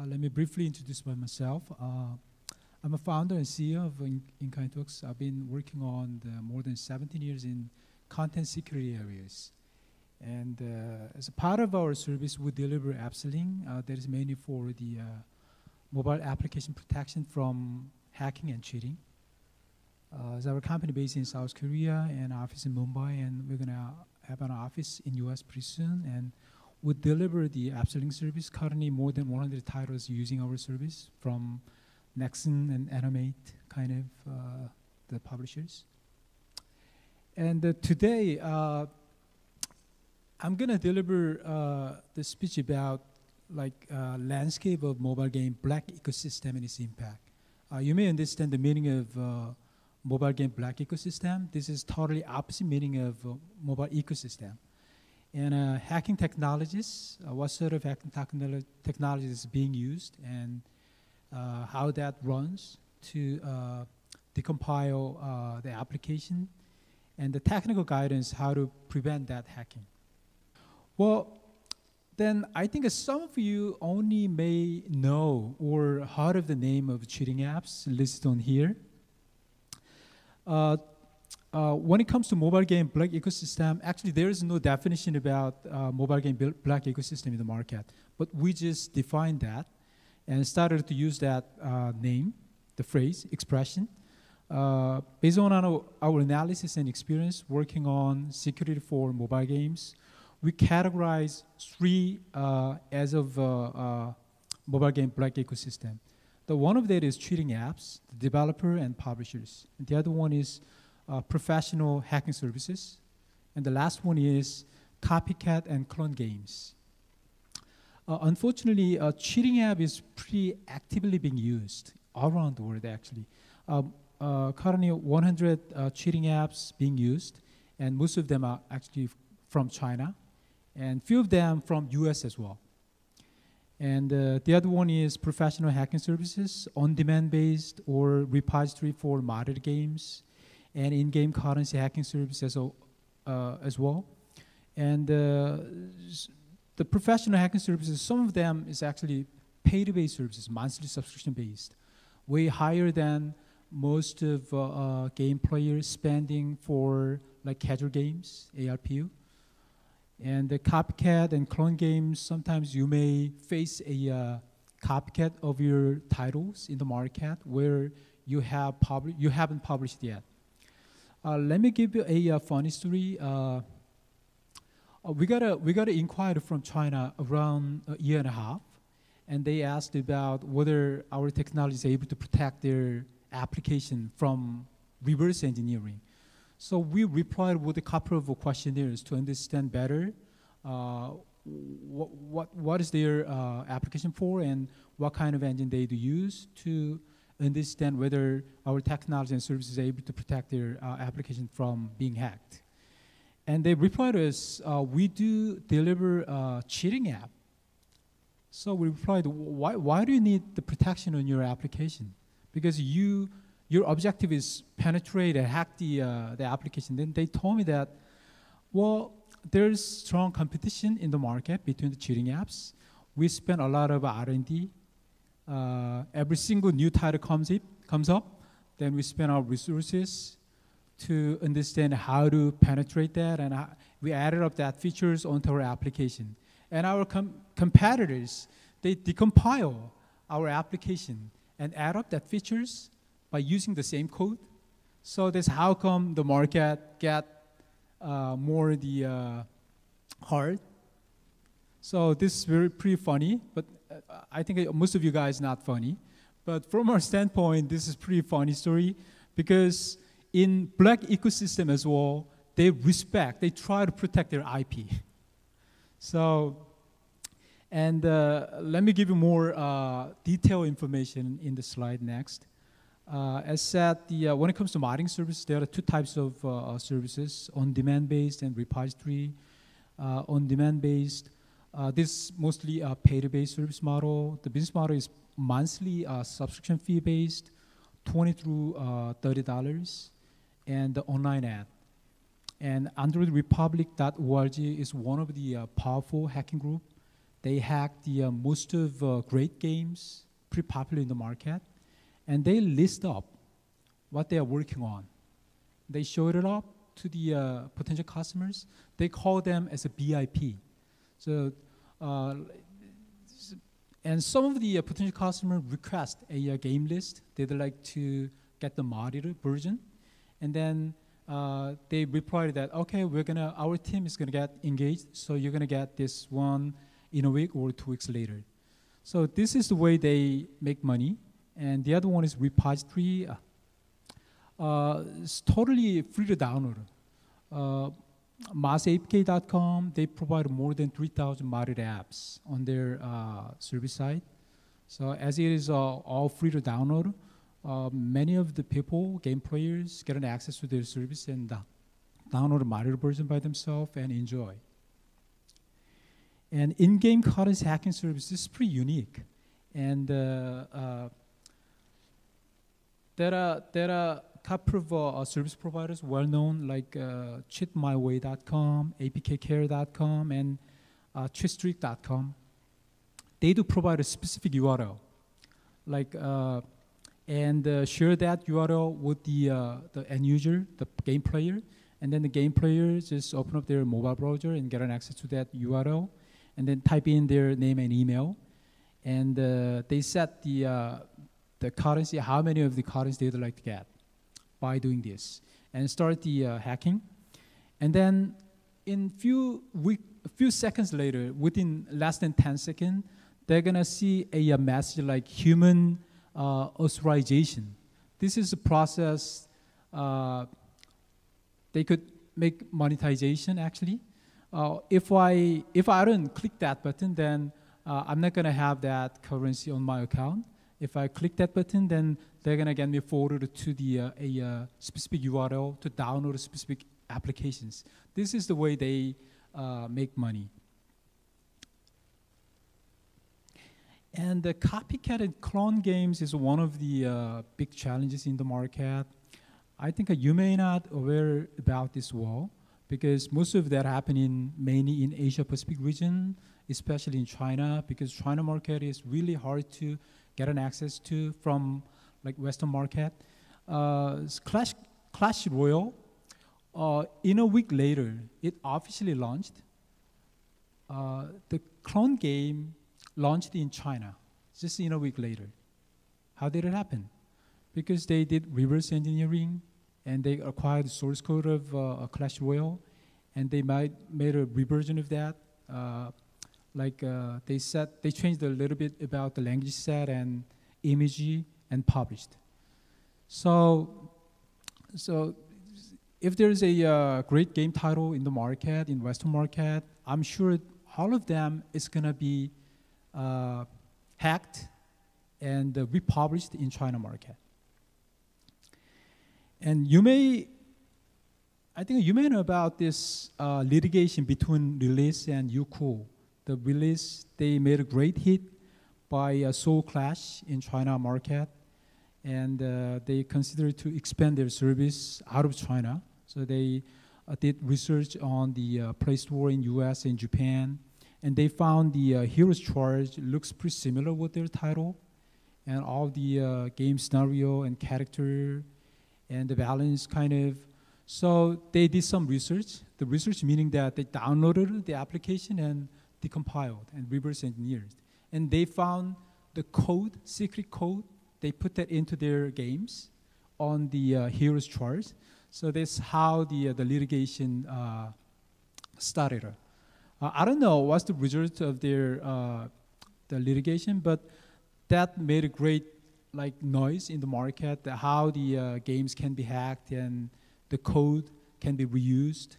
Let me briefly introduce myself. I'm a founder and CEO of InGame Hacking. I've been working on more than 17 years in content security areas. And as a part of our service, we deliver AppsLink that is mainly for the mobile application protection from hacking and cheating. It's our company based in South Korea and office in Mumbai, and we're gonna have an office in US pretty soon. And we deliver the AppsLink service. Currently, more than 100 titles using our service from Nexon and Animate, kind of the publishers. And today, I'm gonna deliver the speech about landscape of mobile game black ecosystem and its impact. You may understand the meaning of mobile game black ecosystem. This is totally opposite meaning of mobile ecosystem. And hacking technologies, what sort of hacking technology is being used, and how that runs to decompile the application, and the technical guidance how to prevent that hacking. Well, then I think some of you only may know or heard of the name of cheating apps listed on here. When it comes to mobile game black ecosystem, actually there is no definition about mobile game black ecosystem in the market, but we just defined that and started to use that name, the phrase, expression. Based on our analysis and experience working on security for mobile games, we categorize three as of mobile game black ecosystem. The one of that is cheating apps, the developer and publishers. And the other one is professional hacking services. And the last one is copycat and clone games. Unfortunately, cheating app is pretty actively being used all around the world, actually. Currently, 100 cheating apps being used, and most of them are actually from China, and few of them from US as well. And the other one is professional hacking services, on-demand based or repository for modded games, and in-game currency hacking services as well. And the professional hacking services, some of them is actually pay-to-pay services, monthly subscription-based, way higher than most of game players spending for like casual games, ARPU. And the copycat and clone games, sometimes you may face a copycat of your titles in the market where you haven't published yet. Let me give you a funny story. We got an inquiry from China around a year and a half, and they asked about whether our technology is able to protect their application from reverse engineering. So we replied with a couple of questionnaires to understand better what is their application for and what kind of engine they do use to understand whether our technology and services are able to protect their application from being hacked. And they replied to us, we do deliver a cheating app. So we replied, why do you need the protection on your application? Because your objective is penetrate and hack the application. Then they told me that, well, there's strong competition in the market between the cheating apps. We spend a lot of R&D. Every single new title comes up, then we spend our resources to understand how to penetrate that, and we added up that features onto our application. And our competitors, they decompile our application and add up that features by using the same code. So that's how come the market get more hard. So this is pretty funny, but I think most of you guys not funny. But from our standpoint, this is pretty funny story, because in black ecosystem as well, they try to protect their IP. So, and let me give you more detailed information in the slide next. As said, when it comes to modding services, there are two types of services: on-demand based and repository. On-demand based, this is mostly a pay-to-pay service model. The business model is monthly subscription fee based, $20 through $30, and the online ad. And AndroidRepublic.org is one of the powerful hacking group they hacked the most of great games, pretty popular in the market, and they list up what they are working on. They showed it up to the potential customers. They call them as a BIP. So, and some of the potential customers request a game list. They'd like to get the modded version, and then they reply that, okay, our team is gonna get engaged, so you're gonna get this one in a week or 2 weeks later. So this is the way they make money. And the other one is repository. It's totally free to download. massapk.com, they provide more than 3,000 modded apps on their service side. So as it is all free to download, many of the people, game players, get an access to their service and download a modded version by themselves and enjoy. And in-game currency hacking service is pretty unique. And there are a couple of service providers well known, like cheatmyway.com, apkcare.com, and cheatstreak.com. They do provide a specific URL, like and share that URL with the end user, the game player, and then the game player just open up their mobile browser and get an access to that URL, and then type in their name and email, and they set the currency, how many of the currency they'd like to get by doing this, and start the hacking. And then in few seconds later, within less than 10 seconds, they're gonna see a message like human authorization. This is a process they could make monetization actually. If I don't click that button, then I'm not gonna have that currency on my account. If I click that button, then they're gonna get me forwarded to the a specific URL to download specific applications. This is the way they make money. And the copycat and clone games is one of the big challenges in the market. I think you may not aware about this well, because most of that happening mainly in Asia Pacific region, especially in China, because China market is really hard to get an access to from like Western market. Clash Royale, in a week later, it officially launched. The clone game launched in China, just in a week later. How did it happen? Because they did reverse engineering, and they acquired the source code of Clash Royale, and they made a reversion of that. They changed a little bit about the language set and image and published. So if there's a great game title in the market, in Western market, I'm sure all of them is gonna be hacked and republished in China market. And I think you may know about this litigation between Release and Youku. The Release, they made a great hit by Soul Clash in China market, and they considered to expand their service out of China. So they did research on the Play Store in US and Japan, and they found the Hero's Charge looks pretty similar with their title, and all the game scenario and character and the balance kind of. So they did some research. The research meaning that they downloaded the application and decompiled and reverse engineered. And they found the code, secret code, they put that into their games on the Hero's Charge. So that's how the litigation started. I don't know what's the result of their the litigation, but that made a great noise in the market, how the games can be hacked and the code can be reused.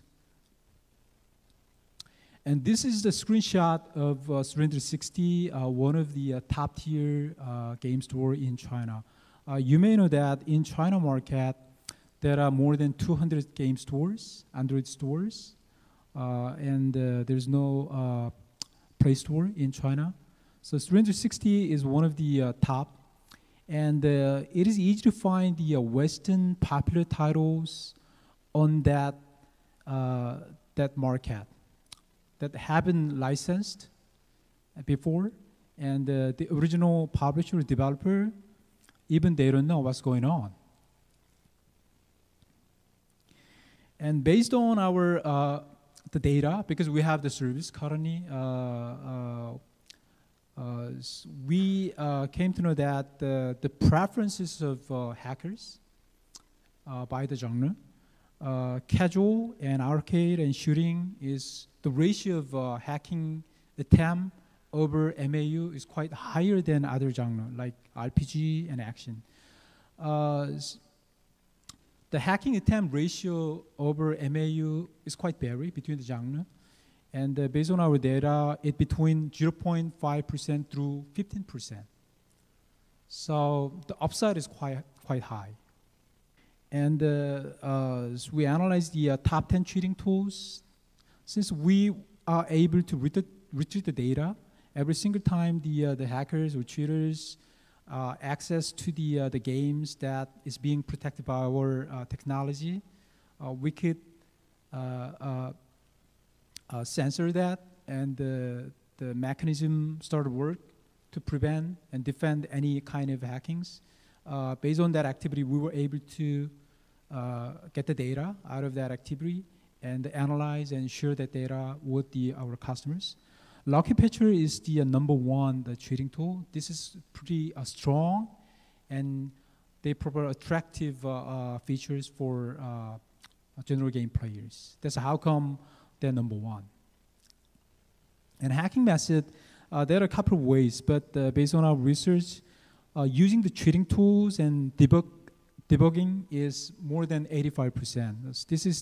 And this is the screenshot of Surrender60, one of the top tier game store in China. You may know that in China market, there are more than 200 game stores, Android stores, and there's no Play Store in China. So Surrender60 is one of the top, and it is easy to find the Western popular titles on that that market that have been licensed before, and the original publisher or developer, even they don't know what's going on. And based on our the data, because we have the service currently, we came to know that the preferences of hackers by the genre, casual and arcade and shooting is the ratio of hacking attempt over MAU is quite higher than other genre like RPG and action. The hacking attempt ratio over MAU is quite varied between the genre. And based on our data, it's between 0.5% through 15%. So the upside is quite high. And so we analyzed the top 10 cheating tools. Since we are able to retrieve the data, every single time the hackers or cheaters access to the games that is being protected by our technology, we could censor that, and the mechanism started work to prevent and defend any kind of hackings. Based on that activity, we were able to get the data out of that activity and analyze and share that data with our customers. Lucky Pitcher is the number one cheating tool. This is pretty strong, and they provide attractive features for general game players. That's how come they're number one. And hacking method, there are a couple of ways, but based on our research, using the cheating tools and debugging is more than 85%. This is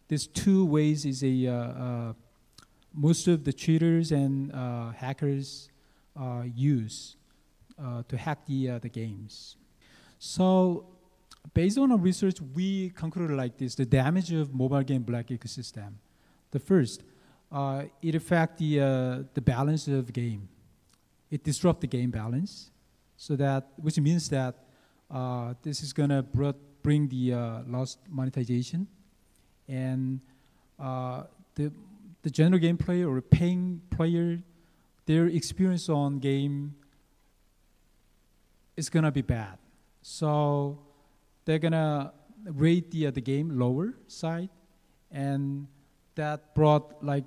these two ways is most of the cheaters and hackers use to hack the games. So based on our research, we concluded like this: the damage of mobile game black ecosystem. The first, it affects the balance of game. It disrupts the game balance, so that which means that this is gonna bring the lost monetization, and the general game player or paying player, their experience on game is gonna be bad. So they're gonna rate the game lower side, and that brought like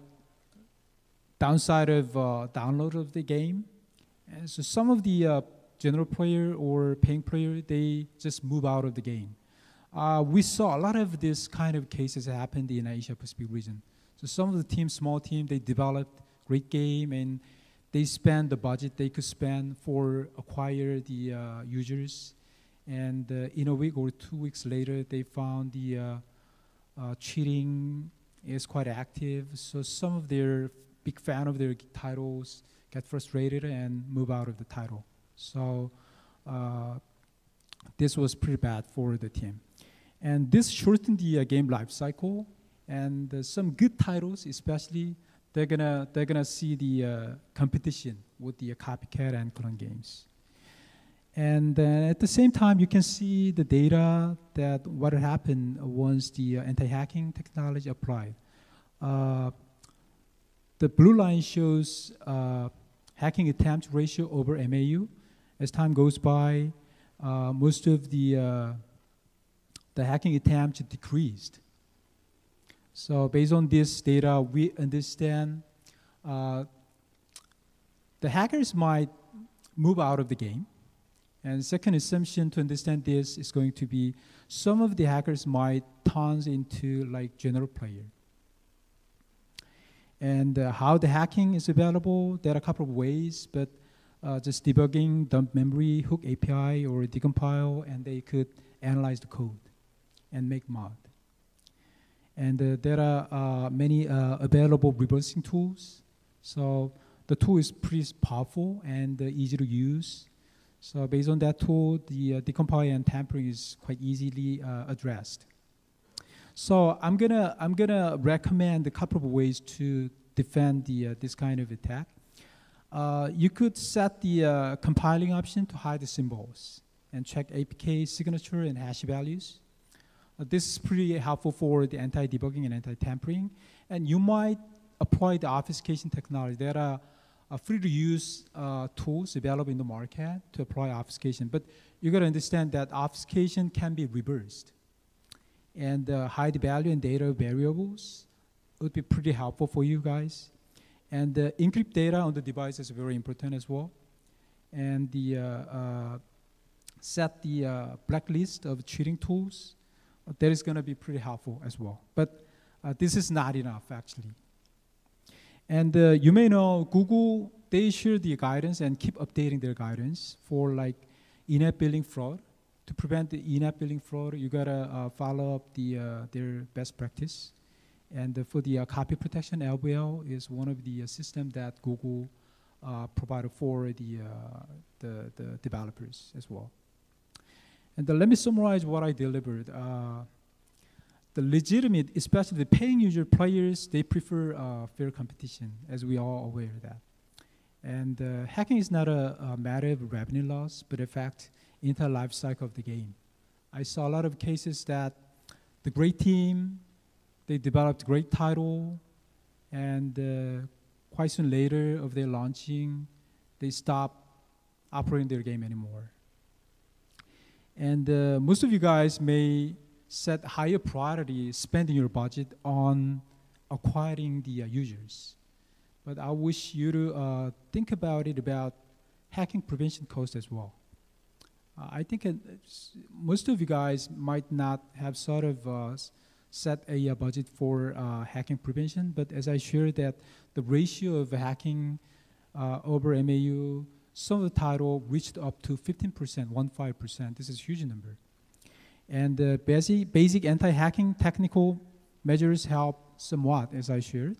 downside of download of the game. And so some of the general player or paying player, they just move out of the game. We saw a lot of this kind of cases happened in Asia Pacific region. So some of the teams, small team, they developed great game, and they spend the budget they could spend for acquire the users. And in a week or 2 weeks later, they found the cheating is quite active. So some of their big fan of their titles get frustrated and move out of the title. So this was pretty bad for the team. And this shortened the game life cycle. And some good titles, especially, they're gonna see the competition with the copycat and clone games. And at the same time, you can see the data that what happened once the anti-hacking technology applied. The blue line shows hacking attempt ratio over MAU. As time goes by, most of the hacking attempts decreased. So based on this data, we understand the hackers might move out of the game. And second assumption to understand this is going to be some of the hackers might turn into like general player. And how the hacking is available, there are a couple of ways, but just debugging, dump memory, hook API, or decompile, and they could analyze the code and make mod. And there are many available reversing tools. So the tool is pretty powerful and easy to use. So based on that tool, the decompile and tampering is quite easily addressed. So I'm gonna recommend a couple of ways to defend this kind of attack. You could set the compiling option to hide the symbols and check APK signature and hash values. This is pretty helpful for the anti-debugging and anti-tampering. And you might apply the obfuscation technology. There are free-to-use tools available in the market to apply obfuscation. But you got to understand that obfuscation can be reversed. And hide value and data variables would be pretty helpful for you guys. And encrypt data on the device is very important as well. And set the blacklist of cheating tools. That is going to be pretty helpful as well. But this is not enough, actually. And you may know Google, they share the guidance and keep updating their guidance for like in-app billing fraud. To prevent the in-app billing fraud, you gotta follow up their best practice. And for the copy protection, LBL is one of the systems that Google provided for the developers as well. And let me summarize what I delivered. The legitimate, especially the paying user players, they prefer fair competition, as we are all aware of that. And hacking is not a matter of revenue loss, but in fact, entire life cycle of the game. I saw a lot of cases that the great team, they developed great title, and quite soon later of their launching, they stop operating their game anymore. And most of you guys may set higher priority spending your budget on acquiring the users. But I wish you to think about it about hacking prevention cost as well. I think most of you guys might not have sort of set a budget for hacking prevention, but as I shared that the ratio of hacking over MAU, some of the title reached up to 15%, 15%. This is a huge number. And basic anti-hacking technical measures help somewhat, as I shared.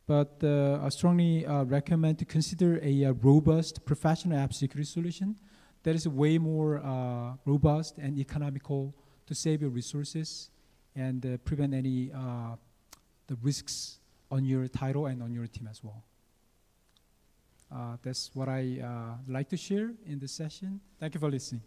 But I strongly recommend to consider a robust professional app security solution that is way more robust and economical to save your resources and prevent any the risks on your title and on your team as well. That's what I like to share in this session. Thank you for listening.